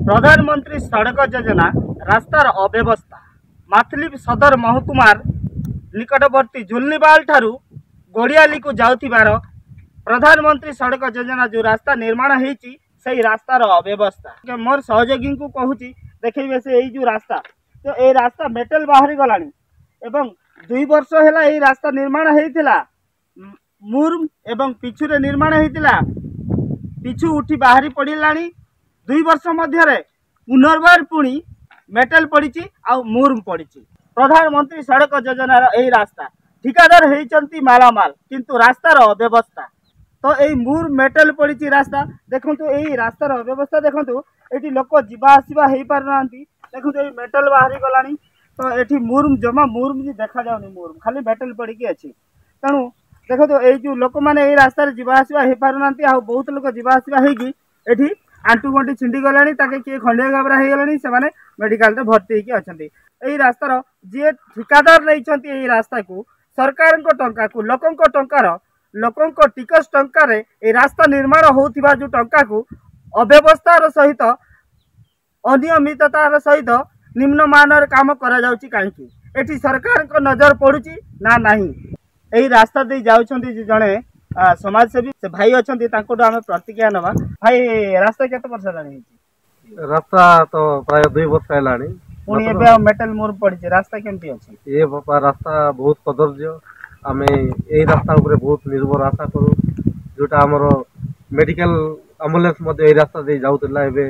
प्रधानमंत्री सड़क योजना रास्तार अव्यवस्था माथली सदर महकुमार निकटवर्ती झुलनीबाल ठारू गोड़ियाली को जाउथिबार प्रधानमंत्री सड़क योजना जो रास्ता निर्माण होती से रास्तार अव्यवस्था मोर सहयोगी को कहूँ देखिए से यही जो रास्ता तो ये रास्ता मेटल बाहरी गलानी एवं 2 वर्ष है यही रास्ता निर्माण होता मुर्म एवं पिछुरे निर्माण होता पिछु उठी बाहरी पड़ा 2 वर्ष मध्य पुनर्बार पुणी मेटल पड़ी आ मुर्म पड़ी प्रधानमंत्री सड़क योजनार यही रास्ता ठिकादार होती मालामाल किंतु रास्तार अव्यवस्था तो यही मुर्म मेटल पड़ी रास्ता देखु यही रास्तार अव्यवस्था देखु ये लोक जीवा आसवा हो पारना देखो ये मेटल बाहरी गलानी तो ये मुर्म जमा मुर्म भी देखा जाऊनी मुर्म खाली मेटल पड़ी अच्छी तेणु देखो तो ये जो लोक मैंने यही रास्तार जीवा आसवा हो पारना बहुत लोग जीवा आसवा होगी आंटू गंटी छिंडी गलानी किए खंडिया गाबरा हो गलानी से मेडिकल रे भर्ती होगी अच्छा यही रास्तार जी ठिकादार नहीं रास्ता को सरकार टंका को लोकों टिकस टंकार ये रास्ता निर्माण होता जो टंका को अव्यवस्थार सहित अनियमिततार सहित निम्नमानर काम करा जाउची काहेकि एठी सरकार को नजर पड़ुची ना नहीं यही रास्ता दे जाउछंती जणे समाजसेवी से भाई अच्छे आम प्रतिक्रिया नवा भाई रास्ता केते वर्ष हेलानी रास्ता तो प्राय 2 वर्ष हेलानी पुणी एबे मेटल मुर पड़ी रास्ता केमती अछि ये रास्ता बहुत कदर्य आम यही रास्ता उपरे बहुत निर्भर आशा करूँ जोटा आमर मेडिकल एम्बुलेंस यही रास्ता दे जाउतला एबे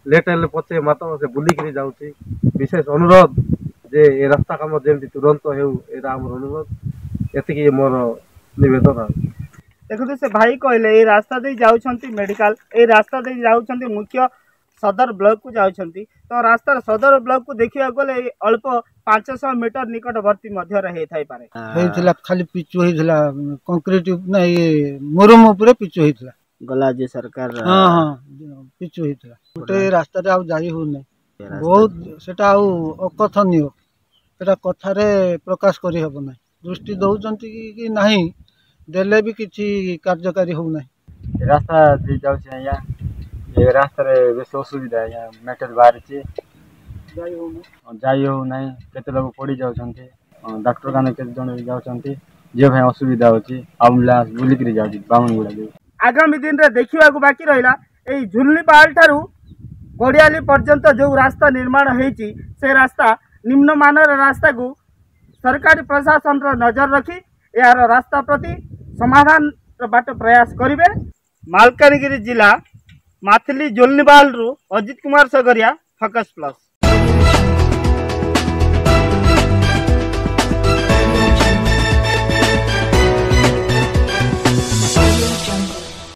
लेट हेल्ले पचे मात्र से बुलिक जाऊँगी विशेष अनुरोध जे ये रास्ता कम जमी तुरंत हो अनुरोध एति मोर निवेदन देखो से भाई कहले ये रास्ता दे जाउछंती मेडिकल ये रास्ता दे जाउछंती मुख्य सदर ब्लॉक को जाउछंती तो रास्ता सदर ब्लॉक को देखिया गले अल्प 500 मीटर निकटवर्ती मध्य रहे थाई पारे हेइथला खाली पिचु हेइथला कंक्रीट ना ये मुरुम ऊपर पिचु हेइथला गला जे सरकार हां हां पिचु हेइथला गोटे रास्ता रे आ जाई हो नै बहुत सेटा आ अकथनीय सेटा कथारे प्रकाश करी हबो नै दृष्टि दउचंती कि नाही देले भी किछि कार्यकारी हो नै रास्ता दे जाउछ या ये रास्ता रे बेस असुविधा है मेटल बाहर जाई हो नहीं केते लोग पड़ी जाउछंती डॉक्टर खाने केते जण जाउछंती जे भाई असुविधा होची एम्बुलेंस बुलिक रे जाउची बामनगुड़ा दे आगामी दिन रे देखिबा को बाकी रहिला एई झुलनीपाल ठारू गोड़ियाली पर्यंत जो रास्ता निर्माण होईची से रास्ता निम्नमानर रास्ता को सरकारी प्रशासन रो नजर रखी यार रास्ता प्रति समाधान बाट प्रयास करिवे। मालकानगिरी जिला माथली झुलनीपाल रु अजित कुमार सगरिया फोकस प्लस।